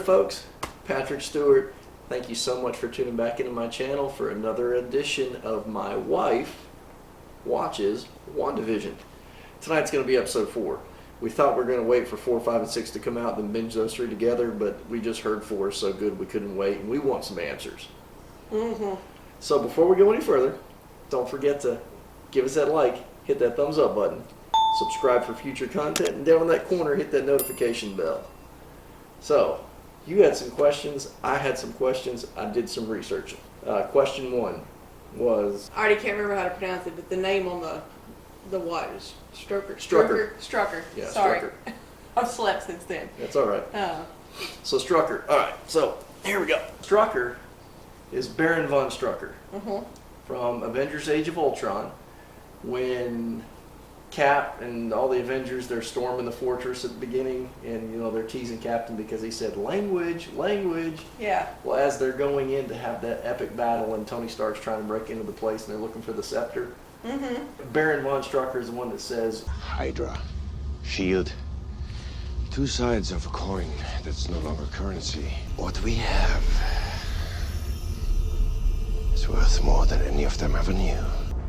folks. Patrick Stewart. Thank you so much for tuning back into my channel for another edition of My Wife Watches WandaVision. Tonight's going to be episode 4. We thought we were going to wait for 4, 5, and 6 to come out and binge those 3 together, but we just heard 4 is so good we couldn't wait, and we want some answers. So before we go any further, don't forget to give us that like, hit that thumbs up button, subscribe for future content, and down in that corner hit that notification bell. So, you had some questions, I had some questions, I did some research. Question 1 was... I already can't remember how to pronounce it, but the name on the watch is Strucker. Strucker. Yeah, Sorry. Strucker. I've slept since then. That's alright. So Strucker. Alright, so here we go. Strucker is Baron von Strucker from Avengers Age of Ultron, when Cap and all the Avengers, they're storming the fortress at the beginning, and they're teasing Captain because he said language. Yeah. Well, as they're going in to have that epic battle and Tony Stark's trying to break into the place and they're looking for the scepter, Baron von Strucker is the one that says Hydra, shield, 2 sides of a coin that's no longer currency. What we have is worth more than any of them ever knew.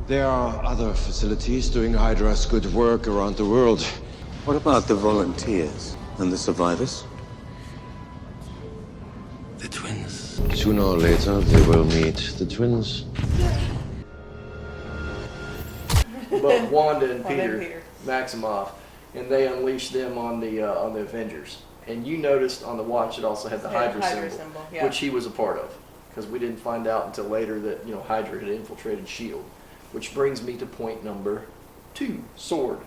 There are other facilities doing Hydra's good work around the world. What about the volunteers and the survivors? The twins. Sooner or later, they will meet the twins. but Wanda and Peter Maximoff, and they unleashed them on the Avengers. And you noticed on the watch it also had the Hydra symbol, yeah. which he was a part of, because we didn't find out until later that Hydra had infiltrated S.H.I.E.L.D. Which brings me to point number 2, sword.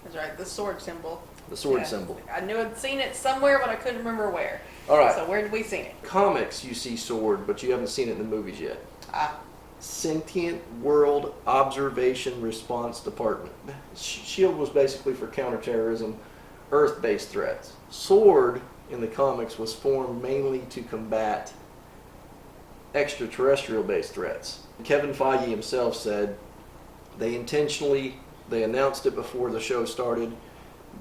That's right, the sword symbol. The sword symbol. I knew I'd seen it somewhere, but I couldn't remember where. All right. So where did we see it? Comics, you see sword, but you haven't seen it in the movies yet. Sentient World Observation Response Department. S.H.I.E.L.D. was basically for counterterrorism, Earth-based threats. Sword in the comics was formed mainly to combat extraterrestrial-based threats. Kevin Feige himself said they announced it before the show started.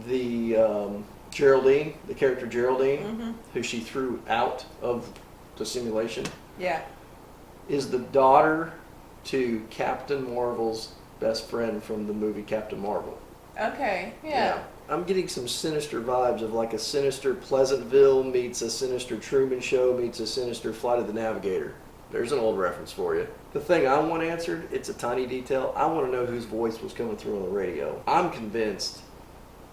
The Geraldine, the character Geraldine, who she threw out of the simulation, is the daughter to Captain Marvel's best friend from the movie Captain Marvel. Okay, yeah. I'm getting some sinister vibes of like a sinister Pleasantville meets a sinister Truman Show meets a sinister Flight of the Navigator. There's an old reference for you. The thing I want answered, it's a tiny detail. I want to know whose voice was coming through on the radio. I'm convinced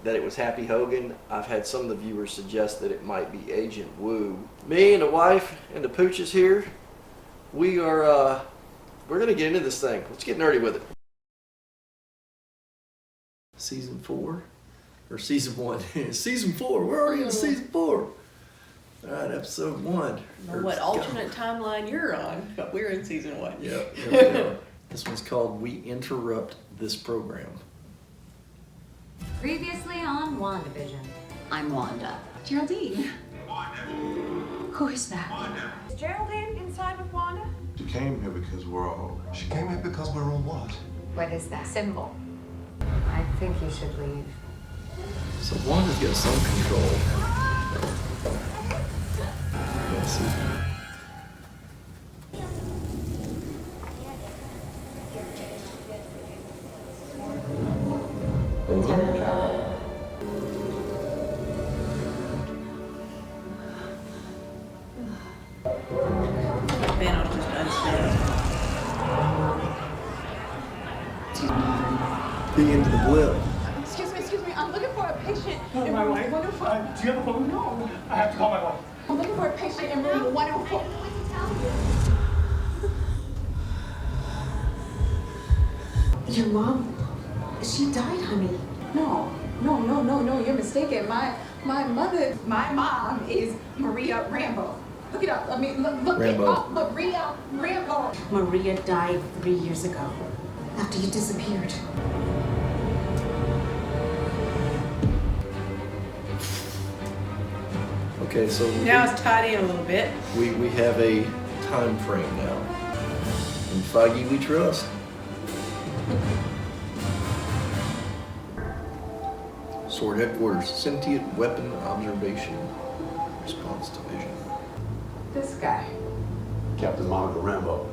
that it was Happy Hogan. I've had some of the viewers suggest that it might be Agent Wu. Me and the wife and the pooches here, we're going to get into this thing. Let's get nerdy with it. Season 4? Or Season 1? Season 4. We're already in Season 4. All right, episode 1. What alternate timeline you're on? But we're in season 1. Yep, here we go. This one's called We Interrupt This Program. Previously on WandaVision. I'm Wanda. Geraldine. Wanda. Who is that? Wanda. Is Geraldine inside with Wanda? She came here because we're all... She came here because we're all what? What is that symbol? I think you should leave. So Wanda's got some control. Let's see. Thanos just unstable. Be into the blip. Excuse me. I'm looking for a patient. Oh, my wife. Do you have a phone? No. I have to call my wife. I'm looking for a patient in room 104. Your mom, she died, honey. No. You're mistaken. My mom is Maria Rambo. Look it up. I mean, look it Rambo. up. Maria Rambo. Maria died 3 years ago after you disappeared. Okay, so Now it's tied in a little bit. we have a time frame now. In Feige we trust. Sword Headquarters, Sentient Weapon Observation Response Defense Division. This guy. Captain Monica Rambo.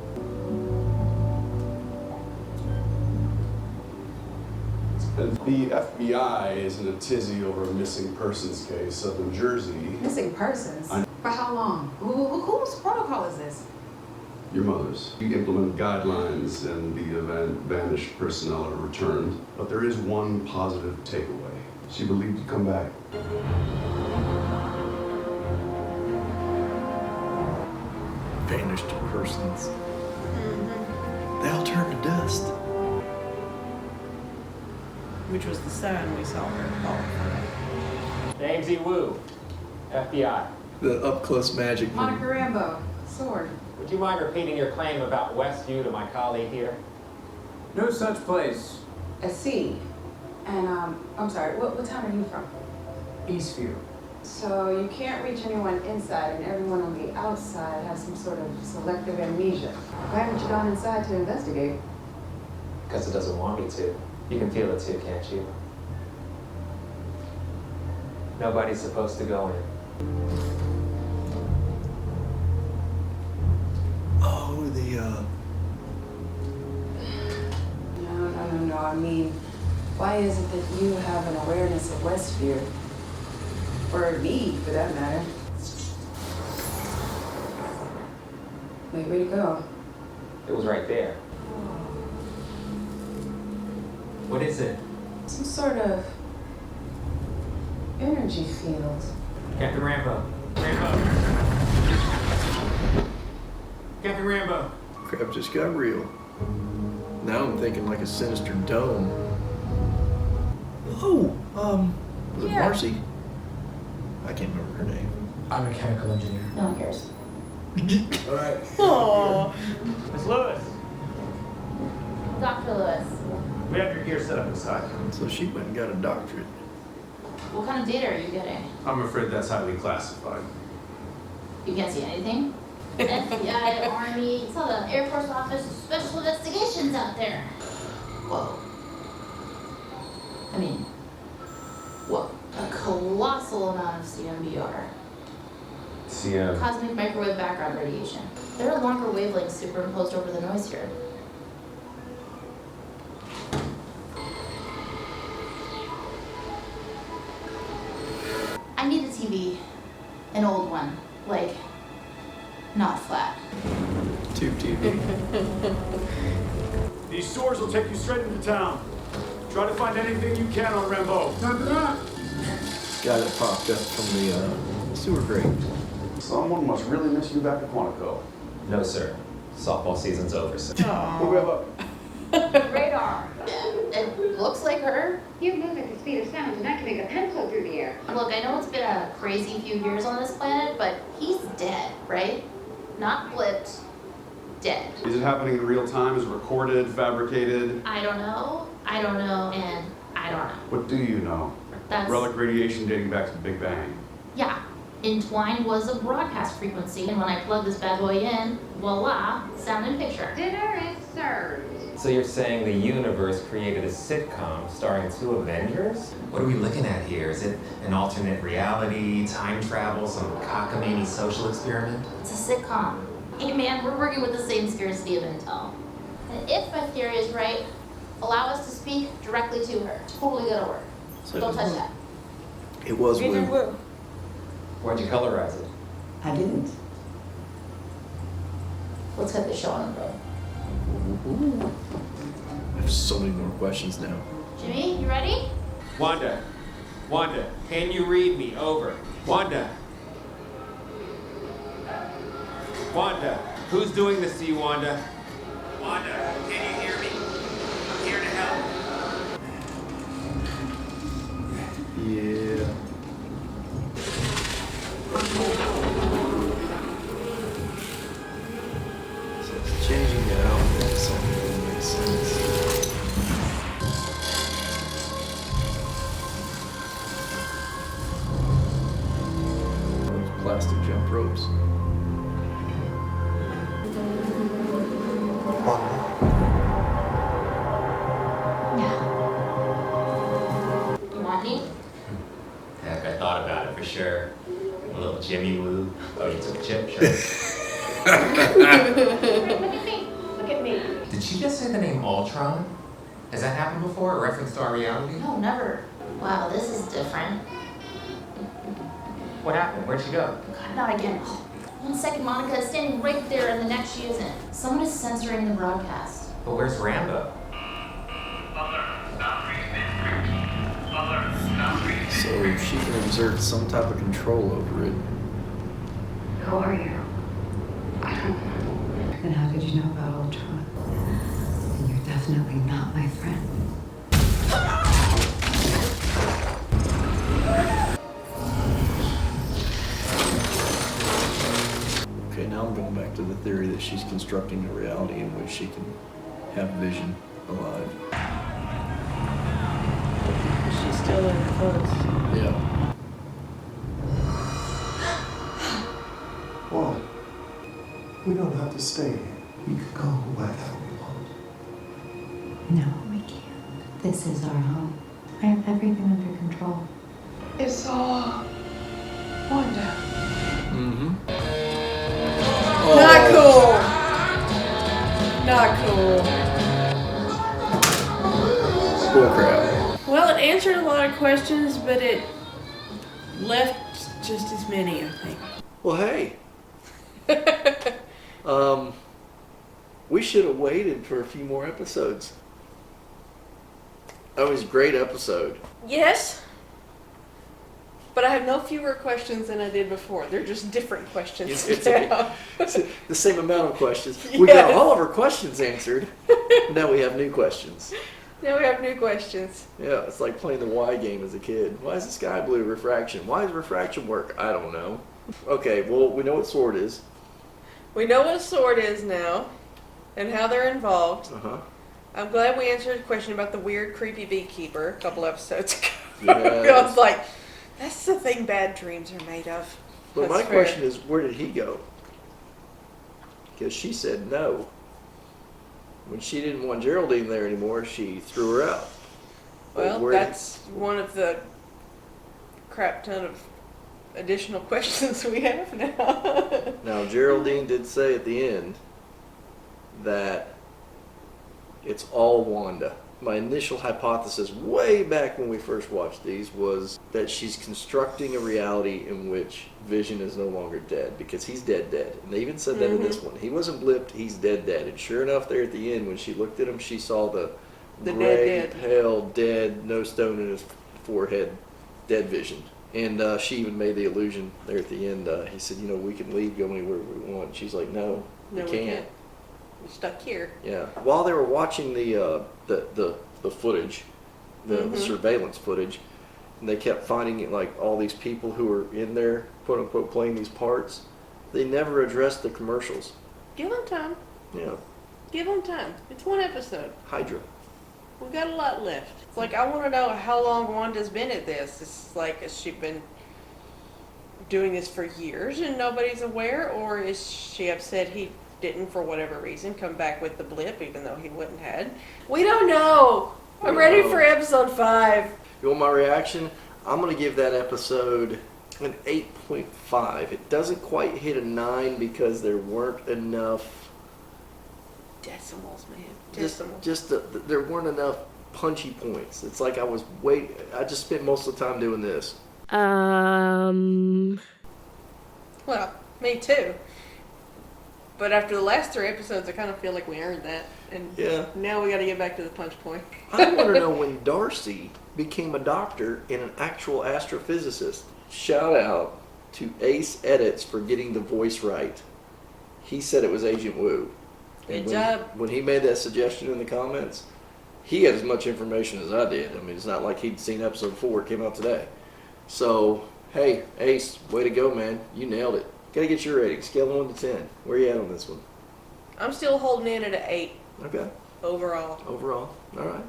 The FBI is in a tizzy over a missing persons case up in Jersey. Missing persons? For how long? Whose protocol is this? Your mother's. You implement guidelines in the event vanished personnel are returned. But there is one positive takeaway. She believed you'd come back. Vanished persons. They all turned to dust. Which was the son we saw her all the time. James E. Wu, FBI. The up-close magic. Monica Rambo. Sword. Would you mind repeating your claim about Westview to my colleague here? No such place. A C. And, I'm sorry, what town are you from? Eastview. So you can't reach anyone inside and everyone on the outside has some sort of selective amnesia. Why haven't you gone inside to investigate? Because it doesn't want me to. You can feel it too, can't you? Nobody's supposed to go in. Oh, the, No. I mean, why is it that you have an awareness of Westview? Or me, for that matter. Wait, where'd it go? It was right there. What is it? Some sort of energy field. Captain Rambo. Rambo. Captain Rambo. crap just got real. Now I'm thinking like a sinister dome. Oh, was it Marcy? I can't remember her name. I'm a mechanical engineer. No one cares. All right. Aww. Miss Lewis. Dr. Lewis, We have your gear set up inside. So she went and got a doctorate. what kind of data are you getting? I'm afraid that's highly classified. You can't see anything? FBI, Army, it's all the Air Force Office of Special Investigations out there. Whoa. I mean, whoa. A colossal amount of CMBR. Cosmic microwave background radiation. There are longer wavelengths superimposed over the noise here. I need a TV. An old one. Like, not flat. Tube TV. These stores will take you straight into town. Try to find anything you can on Rambo. Guy that popped up from the sewer grate. Someone must really miss you back at Quantico. No, sir. Softball season's over, sir. What do we have up? Radar. It looks like her. You move at the speed of sound and I can make a pencil through the air. Look, I know it's been a crazy few years on this planet, but he's dead, right? Not flipped. Dead. Is it happening in real time? Is it recorded, fabricated? I don't know, and I don't know. What do you know? That's... Relic radiation dating back to the Big Bang. Yeah. Entwine was a broadcast frequency, and when I plug this bad boy in, voila, sound and picture. Dinner is served. So you're saying the universe created a sitcom starring two Avengers? What are we looking at here? Is it an alternate reality, time travel, some cockamamie social experiment? It's a sitcom. Hey man, we're working with the same scarcity of intel. And if my theory is right, allow us to speak directly to her. Totally gonna work. So Don't touch that. It was Agent Wu. Wu. Why'd you colorize it? I didn't. Let's get this show on the road. I have so many more questions now. Jimmy, you ready? Wanda. Wanda, can you read me? Over. Wanda. Wanda, who's doing this to you, Wanda? Wanda, can you hear me? I'm here to help. Yeah. So it's changing the outfit, so it makes sense. Those plastic jump ropes. You want me? Heck, I thought about it for sure. A little Jimmy Woo. Oh, you took a chip? Sure. Look at me. Look at me. Did she just say the name Ultron? Has that happened before? A reference to our reality? No, never. Wow, this is different. What happened? Where'd she go? God, not again. Oh, 1 second, Monica is standing right there, and the next she isn't. Someone is censoring the broadcast. But where's Rambo? So she can exert some type of control over it. Who are you? I don't know. Then how did you know about Ultron? And you're definitely not my friend. Okay, now I'm going back to the theory that she's constructing a reality in which she can have Vision alive. She's still in her clothes. Yeah. Well, we don't have to stay here. We could go wherever we want. No, we can't. This is our home. I have everything under control. It's all Wanda. Mm-hmm. Not cool. Not cool. Bullcrap. Well, it answered a lot of questions, but it left just as many, I think. Well, hey. We should have waited for a few more episodes. That was a great episode. Yes, but I have no fewer questions than I did before. They're just different questions It's now. the same amount of questions. We got all of our questions answered. Now we have new questions. Now we have new questions. Yeah, it's like playing the Y game as a kid. Why is the sky blue? Refraction. Why does refraction work? I don't know. Okay, well, we know what sword is. We know what a sword is now, and how they're involved. Uh-huh. I'm glad we answered a question about the weird, creepy beekeeper a couple episodes ago. Yes. I was like, that's the thing bad dreams are made of. But That's my fair. question is, where did he go? Because she said no. When she didn't want Geraldine there anymore, she threw her out. But Well, where- that's one of the crap ton of additional questions we have now. Now, Geraldine did say at the end that it's all Wanda. My initial hypothesis way back when we first watched these was that she's constructing a reality in which Vision is no longer dead, because he's dead. And they even said that in this one. He wasn't blipped, he's dead. And sure enough, there at the end, when she looked at him, she saw the gray, dead. pale, dead, no stone in his forehead, dead Vision. And she even made the illusion there at the end. He said, you know, we can leave, go anywhere we want. She's like, no, No, we we can't. can't. We're stuck here. Yeah. While they were watching the footage, the surveillance footage, and they kept finding like all these people who were in there, quote unquote, playing these parts. They never addressed the commercials. Give them time. Yeah. Give them time. It's one episode. Hydra. We got a lot left. It's like, I want to know how long Wanda's been at this. It's like, has she been doing this for years and nobody's aware, or is she upset he didn't, for whatever reason, come back with the blip even though he wouldn't had? We don't know. I'm ready for episode 5. You want my reaction? I'm gonna give that episode an 8.5. It doesn't quite hit a 9 because there weren't enough. Decimals, man. Decimals. There weren't enough punchy points. It's like I just spent most of the time doing this. Well, me too. But after the last 3 episodes, I kind of feel like we earned that. And Yeah. now we got to get back to the punch point. I want to know when Darcy became a doctor and an actual astrophysicist. Shout out to Ace Edits for getting the voice right. He said it was Agent Wu. And Good job. When he made that suggestion in the comments, he had as much information as I did. I mean, it's not like he'd seen episode 4. It came out today. So, hey, Ace, way to go, man. You nailed it. Gotta get your rating. Scale of 1 to 10. Where you at on this one? I'm still holding in at an 8 Okay. overall. Overall. All right.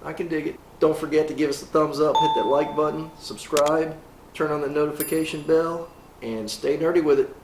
I can dig it. Don't forget to give us a thumbs up, hit that like button, subscribe, turn on the notification bell, and stay nerdy with it.